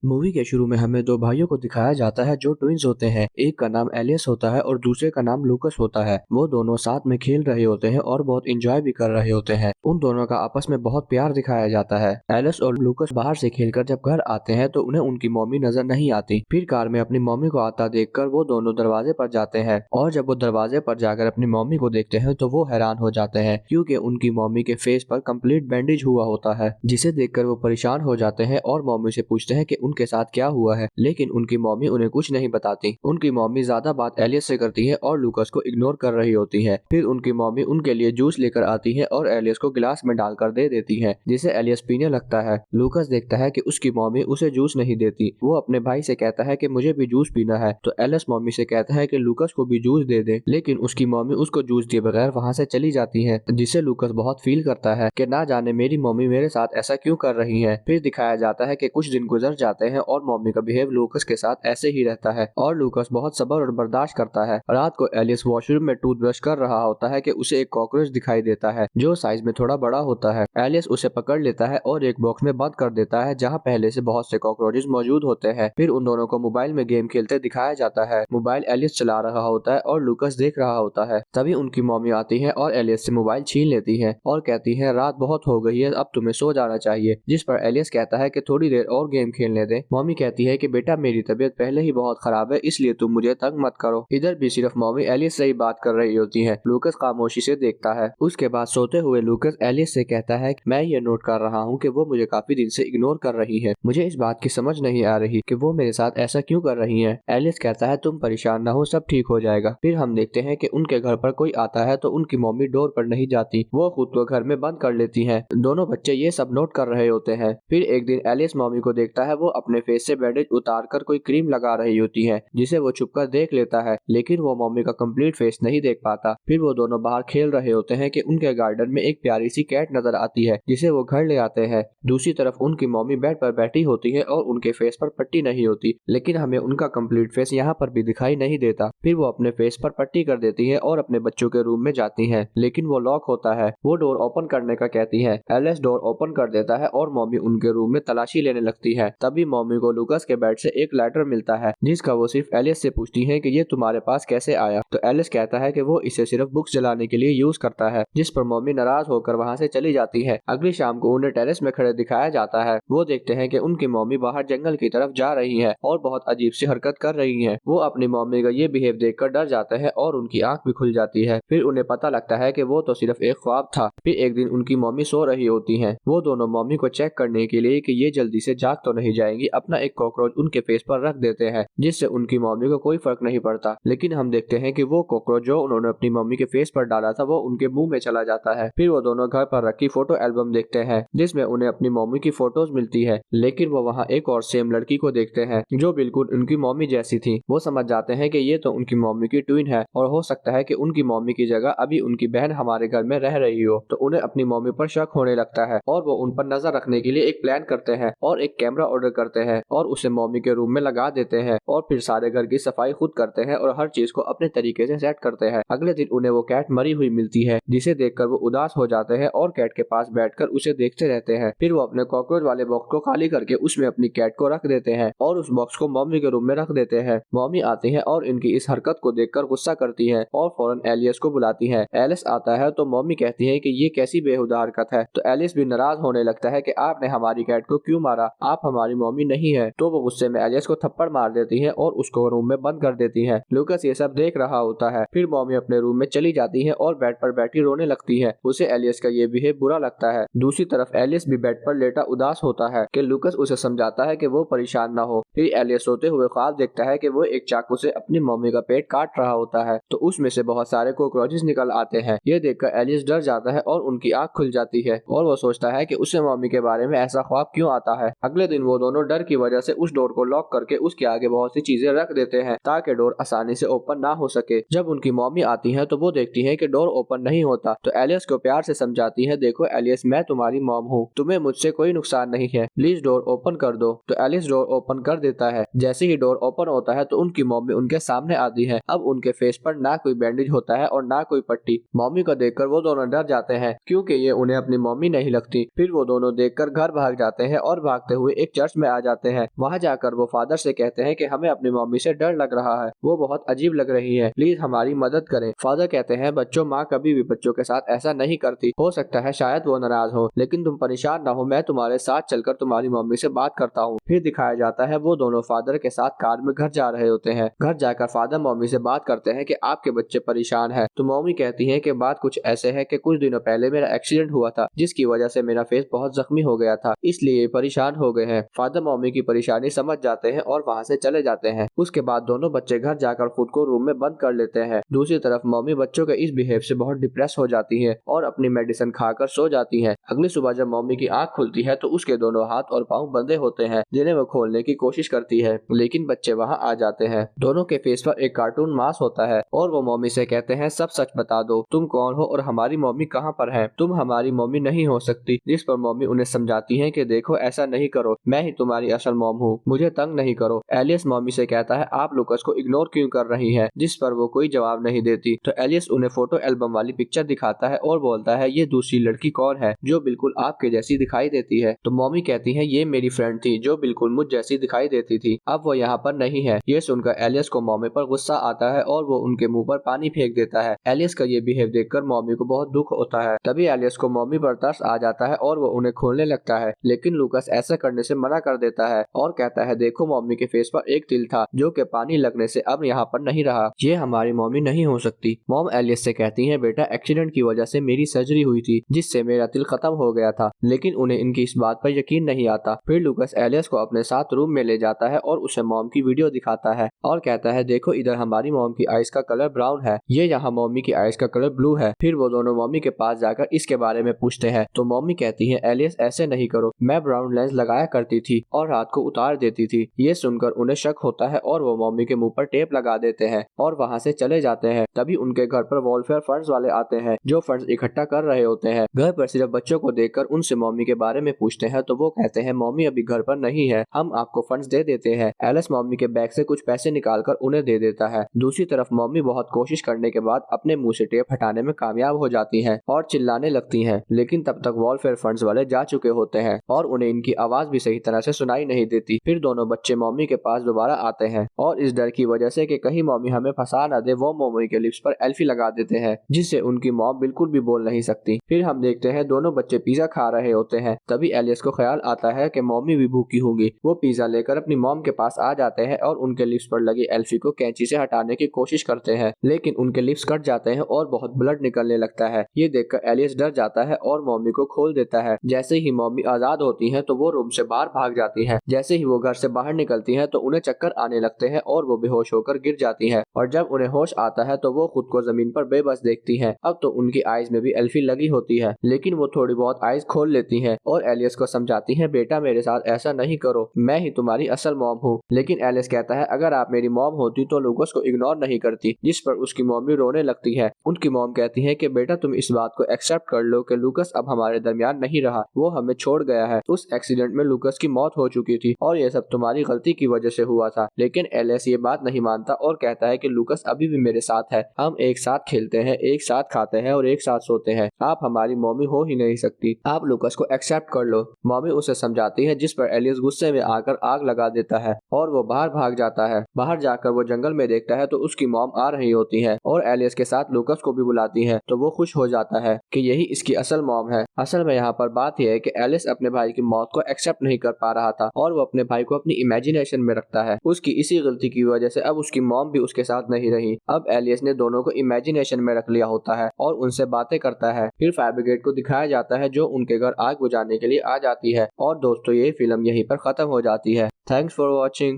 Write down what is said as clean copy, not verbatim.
Movie के शुरू में हमें दो भाइयों को दिखाया जाता है जो ट्विंस होते हैं। एक का नाम एलियस होता है और दूसरे का नाम लूकस होता है। वो दोनों साथ में खेल रहे होते हैं और बहुत एंजॉय भी कर रहे होते हैं। उन दोनों का आपस में बहुत प्यार दिखाया जाता है। एलियस और लूकस बाहर से खेलकर जब घर आते हैं तो उन्हें उनकी मम्मी नजर नहीं आती। फिर कार में अपनी मम्मी को आता देखकर वो दोनों दरवाजे पर जाते हैं और जब वो दरवाजे पर जाकर अपनी मम्मी को देखते हैं तो वो हैरान हो जाते हैं क्योंकि उनकी मम्मी के फेस पर कंप्लीट बैंडेज हुआ होता है, जिसे देखकर वो परेशान हो जाते हैं और मम्मी से पूछते हैं कि उनके साथ क्या हुआ है। लेकिन उनकी मम्मी उन्हें कुछ नहीं बताती। उनकी मम्मी ज्यादा बात एलियस से करती है और लूकस को इग्नोर कर रही होती है। फिर उनकी मम्मी उनके लिए जूस लेकर आती है और एलियस को गिलास में डालकर दे देती है, जिसे एलियस पीने लगता है। लूकस देखता है कि उसकी मम्मी उसे जूस नहीं देती। वो अपने भाई से कहता है कि मुझे भी जूस पीना है, तो एलियस मम्मी से कहता है कि लूकस को भी जूस दे दे, लेकिन उसकी मम्मी उसको जूस दिए बगैर वहाँ से चली जाती है, जिसे लूकस बहुत फील करता है कि ना जाने मेरी मम्मी मेरे साथ ऐसा क्यों कर रही है। फिर दिखाया जाता है कि कुछ दिन गुजर जाते हैं और मम्मी का बिहेव लूकस के साथ ऐसे ही रहता है और लूकस बहुत सब्र और बर्दाश्त करता है। रात को एलियस वॉशरूम में टूथब्रश कर रहा होता है कि उसे एक कॉकरोच दिखाई देता है जो साइज में थोड़ा बड़ा होता है। एलियस उसे पकड़ लेता है और एक बॉक्स में बंद कर देता है जहाँ पहले से बहुत से कॉकरोचेस मौजूद होते हैं। फिर उन दोनों को मोबाइल में गेम खेलते दिखाया जाता है। मोबाइल एलियस चला रहा होता है और लूकस देख रहा होता है। तभी उनकी मम्मी आती है और एलियस से मोबाइल छीन लेती है और कहती है रात बहुत हो गई है, अब तुम्हें सो जाना चाहिए। जिस पर एलियस कहता है कि थोड़ी देर और गेम खेलने दे। मम्मी कहती है कि बेटा मेरी तबीयत पहले ही बहुत खराब है, इसलिए तुम मुझे तंग मत करो। इधर भी सिर्फ मम्मी एलियस से ही बात कर रही होती है। लूकस खामोशी से देखता है। उसके बाद सोते हुए लूकस एलियस से कहता है कि मैं ये नोट कर रहा हूँ कि वो मुझे काफी दिन से इग्नोर कर रही है। मुझे इस बात की समझ नहीं आ रही कि वो मेरे साथ ऐसा क्यों कर रही है। एलियस कहता है तुम परेशान ना हो, सब ठीक हो जाएगा। फिर हम देखते हैं कि उनके घर पर कोई आता है तो उनकी मम्मी डोर पर नहीं जाती, वो खुद को घर में बंद कर लेती है। दोनों बच्चे ये सब नोट कर रहे होते हैं। फिर एक दिन एलियस मम्मी को देखता है वो अपने फेस से बैंडेज उतार कर कोई क्रीम लगा रही होती है, जिसे वो छुपकर देख लेता है, लेकिन वो मम्मी का कंप्लीट फेस नहीं देख पाता। फिर वो दोनों बाहर खेल रहे होते हैं कि उनके गार्डन में एक प्यारी सी कैट नजर आती है, जिसे वो घर ले आते हैं। दूसरी तरफ उनकी मम्मी बेड पर बैठी होती है और उनके फेस पर पट्टी नहीं होती, लेकिन हमें उनका कंप्लीट फेस यहाँ पर भी दिखाई नहीं देता। फिर वो अपने फेस पर पट्टी कर देती है और अपने बच्चों के रूम में जाती है, लेकिन वो लॉक होता है। वो डोर ओपन करने का कहती है। एलिस डोर ओपन कर देता है और मम्मी उनके रूम में तलाशी लेने लगती है। तभी मम्मी को लूकस के बेड से एक लेटर मिलता है, जिसका वो सिर्फ एलिस से पूछती है कि ये तुम्हारे पास कैसे आया। तो एलिस कहता है कि वो इसे सिर्फ बुक्स जलाने के लिए यूज करता है, जिस पर मम्मी नाराज होकर वहाँ से चली जाती है। अगली शाम को उन्हें टेरेस में खड़े दिखाया जाता है। वो देखते हैं कि उनकी मम्मी बाहर जंगल की तरफ जा रही है और बहुत अजीब सी हरकत कर रही है। वो अपनी मम्मी का ये बिहेव देखकर डर जाते हैं और उनकी आंख भी खुल जाती है। फिर उन्हें पता लगता है कि वो तो सिर्फ एक ख्वाब था। फिर एक दिन उनकी मम्मी सो रही होती है। वो दोनों मम्मी को चेक करने के लिए कि ये जल्दी से जाग तो नहीं जाएंगी, अपना एक कॉकरोच उनके फेस पर रख देते हैं, जिससे उनकी मम्मी को कोई फर्क नहीं पड़ता। लेकिन हम देखते हैं कि वो कॉकरोच जो उन्होंने अपनी मम्मी के फेस पर डाला था वो उनके मुंह में चला जाता है। फिर वो दोनों घर पर रखी फोटो एल्बम देखते हैं, जिसमें उन्हें अपनी मम्मी की फोटोज मिलती है, लेकिन वो वहाँ एक और सेम लड़की को देखते हैं जो बिल्कुल उनकी मम्मी जैसी थी। वो समझ जाते हैं कि ये तो उनकी मम्मी की ट्विन है और हो सकता है कि उनकी मम्मी की जगह अभी उनकी बहन हमारे घर में रह रही हो। तो उन्हें अपनी मम्मी पर शक होने लगता है और वो उन पर नजर रखने के लिए एक प्लान करते हैं और एक कैमरा ऑर्डर करते हैं और उसे मम्मी के रूम में लगा देते हैं और फिर सारे घर की सफाई खुद करते हैं और हर चीज को अपने तरीके से सेट करते हैं। अगले दिन उन्हें वो कैट मरी हुई मिलती है, जिसे देखकर वो उदास हो जाते हैं और कैट के पास बैठकर उसे देखते रहते हैं। फिर वो अपने कॉकरोच वाले बॉक्स को खाली करके उसमें अपनी कैट को रख देते हैं और उस बॉक्स को मम्मी के रूम में रख देते हैं। मम्मी आती है और इनकी इस हरकत को देखकर गुस्सा करती है और फौरन एलियस को बुलाती है। एलिस आता है तो मम्मी कहती है कि ये कैसी बेहुदा हरकत है। तो एलिस भी नाराज होने लगता है कि आपने हमारी कैट को क्यों मारा, आप हमारी मम्मी नहीं है। तो वो गुस्से में एलियस को थप्पड़ मार देती है और उसको रूम में बंद कर देती है। लूकस ये सब देख रहा होता है। फिर मम्मी अपने रूम में चली जाती है और बेड पर बैठी रोने लगती है। उसे एलियस का ये बिहेव बुरा लगता है। दूसरी तरफ एलियस भी बेड पर लेटा उदास होता है कि लूकस उसे समझाता है कि वो परेशान ना हो। फिर एलियस सोते हुए ख्वाब देखता है कि वो एक चाकू से अपनी मम्मी का पेट काट रहा होता है, तो उसमें से बहुत सारे कॉकरोचेस निकल आते हैं। ये देखकर एलियस डर जाता है और उनकी आंख खुल जाती है और वो सोचता है कि उसे मम्मी के बारे में ऐसा ख्वाब क्यों आता है। अगले दिन वो दोनों डर की वजह से उस डोर को लॉक करके उसके आगे बहुत सी चीजें रख देते हैं ताकि डोर आसानी से ओपन ना हो सके। जब उनकी मम्मी आती है तो वो देखती है कि डोर ओपन नहीं होता, तो एलियस को प्यार से समझाती है, देखो एलियस मैं तुम्हारी मॉम हूँ, तुम्हें मुझसे कोई नुकसान नहीं है, प्लीज डोर ओपन कर दो। तो एलियस डोर ओपन कर देता है। जैसे ही डोर ओपन होता है तो उनकी मम्मी उनके सामने आती है। अब उनके फेस पर ना कोई बैंडेज होता है और ना कोई पट्टी। मम्मी को देखकर वो दोनों डर जाते हैं क्योंकि ये उन्हें अपनी मम्मी नहीं लगती। फिर वो दोनों देखकर घर भाग जाते हैं और भागते हुए एक चर्च में आ जाते हैं। वहाँ जाकर वो फादर से कहते हैं कि हमें अपनी मम्मी से डर लग रहा है, वो बहुत अजीब लग रही है, प्लीज हमारी मदद करें। फादर कहते हैं बच्चों, माँ कभी भी बच्चों के साथ ऐसा नहीं करती, हो सकता है शायद वो नाराज हो, लेकिन तुम परेशान ना हो, मैं तुम्हारे साथ चलकर तुम्हारी मम्मी से बात करता हूँ। फिर दिखाया जाता है वो दोनों फादर के साथ कार में घर जा रहे होते हैं। घर जाकर फादर मम्मी से बात करते हैं कि आपके बच्चे परेशान है। तो मम्मी कहती है कि बात कुछ ऐसे है कि कुछ दिनों पहले मेरा एक्सीडेंट हुआ था, जिसकी वजह से मेरा फेस बहुत जख्मी हो गया था, इसलिए परेशान हो गए हैं। फादर मम्मी की परेशानी समझ जाते हैं और वहाँ से चले जाते हैं। उसके बाद दोनों बच्चे घर जाकर खुद को रूम में बंद कर लेते हैं। दूसरी तरफ मम्मी बच्चों के इस बिहेव से बहुत डिप्रेस हो जाती है और अपनी मेडिसिन खाकर सो जाती है। अगली सुबह जब मम्मी की आंख खुलती है तो उसके दोनों हाथ और पाँव बंधे होते हैं, जिन्हें वो खोलने की कोशिश करती है, लेकिन बच्चे वहाँ आ जाते हैं। दोनों के फेस पर एक कार्टून मास्क होता है और वो मम्मी से कहते हैं सब सच बता दो, तुम कौन हो और हमारी मम्मी कहाँ पर है, तुम हमारी मम्मी नहीं हो सकती। जिस पर मम्मी उन्हें समझाती है कि देखो ऐसा नहीं करो, मैं ही तुम्हारी असल मॉम हूँ, मुझे तंग नहीं करो। एलियस मम्मी से कहता है आप लूकस को इग्नोर क्यों कर रही है, जिस पर वो कोई जवाब नहीं देती। तो एलियस उन्हें फोटो एल्बम वाली पिक्चर दिखाता है और बोलता है ये दूसरी लड़की कौन है जो बिल्कुल आपके जैसी दिखाई देती है। तो मम्मी कहती है ये मेरी फ्रेंड थी जो बिल्कुल मुझ जैसी दिखाई देती थी, अब वो यहाँ पर नहीं है। ये सुनकर एलियस को मम्मी पर गुस्सा आता है और वो उनके मुंह पर पानी फेंक देता है। एलियस का ये बिहेव देखकर मम्मी को बहुत दुख होता है। तभी एलियस को मम्मी पर तरस आ जाता है और वो उन्हें खोलने लगता है, लेकिन लूकस ऐसा करने से मना कर देता है और कहता है देखो मम्मी के फेस पर एक तिल था जो कि पानी लगने से अब यहाँ पर नहीं रहा, ये हमारी मम्मी नहीं हो सकती। मॉम एलियस से कहती है बेटा एक्सीडेंट की वजह से मेरी सर्जरी हुई थी जिससे मेरा तिल खत्म हो गया था, लेकिन उन्हें इनकी इस बात पर यकीन नहीं आता। फिर लूकस एलियस को अपने साथ रूम में ले जाता है और उसे मॉम की वीडियो दिखाता है और कहता है देखो इधर हमारी मॉम की आइज का कलर ब्राउन है, ये यहाँ मम्मी की आइज का कलर ब्लू है। फिर वो दोनों मम्मी के पास जाकर इसके बारे में पूछते हैं तो मम्मी कहती है एलियस ऐसे नहीं करो, मैं ब्राउन लेंस लगाया करती थी और रात को उतार देती थी। ये सुनकर उन्हें शक होता है और वो मम्मी के मुंह पर टेप लगा देते हैं और वहाँ से चले जाते हैं। तभी उनके घर पर वेलफेयर फंड्स वाले आते हैं जो फंड्स इकट्ठा कर रहे होते हैं। घर पर सिर्फ बच्चों को देखकर उनसे मम्मी के बारे में पूछते हैं तो वो कहते हैं मम्मी अभी घर पर नहीं है, हम आपको फंड्स दे देते हैं। एलिस मम्मी के बैग से कुछ पैसे निकालकर उन्हें दे देता है। दूसरी तरफ मम्मी बहुत कोशिश करने के बाद अपने मुंह से टेप हटाने में कामयाब हो जाती हैं और चिल्लाने लगती हैं, लेकिन तब तक वेलफेयर फंड्स वाले जा चुके होते हैं और उन्हें इनकी आवाज भी सही तरह से सुनाई नहीं देती। फिर दोनों बच्चे मम्मी के पास दोबारा आते हैं और इस डर की वजह से कि कहीं मम्मी हमें फंसा न दे, वो मम्मी के लिप्स पर एल्फी लगा देते हैं जिससे उनकी मॉम बिल्कुल भी बोल नहीं सकती। फिर हम देखते हैं दोनों बच्चे पिज्जा खा रहे होते हैं। तभी एलियस को ख्याल आता है कि मम्मी भी भूखी होंगी। वो पिज्जा लेकर अपनी मॉम के पास आ जाते हैं और उनके लिप्स पर लगी एल्फी को कैंची से हटाने की कोशिश करते हैं, लेकिन उनके लिप्स कट जाते हैं और बहुत ब्लड निकलने लगता है। ये देखकर एलियस डर जाता है और मम्मी को खोल देता है। जैसे ही मम्मी आजाद होती हैं तो वो रूम से बाहर भाग जाती हैं। जैसे ही वो घर से बाहर निकलती हैं तो उन्हें चक्कर आने लगते हैं और वो बेहोश होकर गिर जाती हैं और जब उन्हें होश आता है तो वो खुद को जमीन पर बेबस देखती हैं। अब तो उनकी आईज में भी एल्फी लगी होती है, लेकिन वो थोड़ी बहुत आईज खोल लेती हैं और एलियस को समझाती हैं बेटा मेरे साथ ऐसा नहीं करो, मैं ही तुम्हारी असल मॉम हूँ। लेकिन एलियस कहता है अगर आप मेरी मॉम होती तो लूकस को इग्नोर नहीं करती, जिस पर उसकी मॉम भी रोने लगती है। उनकी मॉम कहती है कि बेटा तुम इस बात को एक्सेप्ट कर लो कि लूकस अब हमारे दरमियान नहीं रहा, वो हमें छोड़ गया है। उस एक्सीडेंट में लूकस की मौत हो चुकी थी और ये सब तुम्हारी गलती की वजह से हुआ था। लेकिन एलियस ये बात नहीं मानता और कहता है कि लूकस अभी भी मेरे साथ है, हम एक साथ खेलते हैं, एक साथ खाते हैं और एक साथ सोते हैं, आप हमारी मम्मी हो ही नहीं सकती, आप लूकस को एक्सेप्ट कर लो। मम्मी उसे समझाती है जिस पर एलियस गुस्से में आकर आग लगा देता है और वो बाहर भाग जाता है। बाहर जाकर वो जंगल में देखता है तो उसकी मॉम आ रही होती है और एलियस के साथ लूकस को भी बुलाती है तो वो खुश हो जाता है कि यही इसकी असल मॉम है। असल में यहाँ पर बात यह है कि एलियस अपने भाई की मौत को एक्सेप्ट नहीं कर पा रहा था और वो अपने भाई को अपनी इमेजिनेशन में रखता है। उसकी इसी गलती की वजह से अब उसकी मॉम भी उसके साथ नहीं रही। अब एलियस ने दोनों को इमेजिनेशन में रख लिया होता है और उनसे बातें करता है। फिर फायर ब्रिगेड को दिखाया जाता है जो उनके घर आग बुझाने के लिए आ जाती है और दोस्तों ये फिल्म यहीं पर खत्म हो जाती है। Thanks for watching.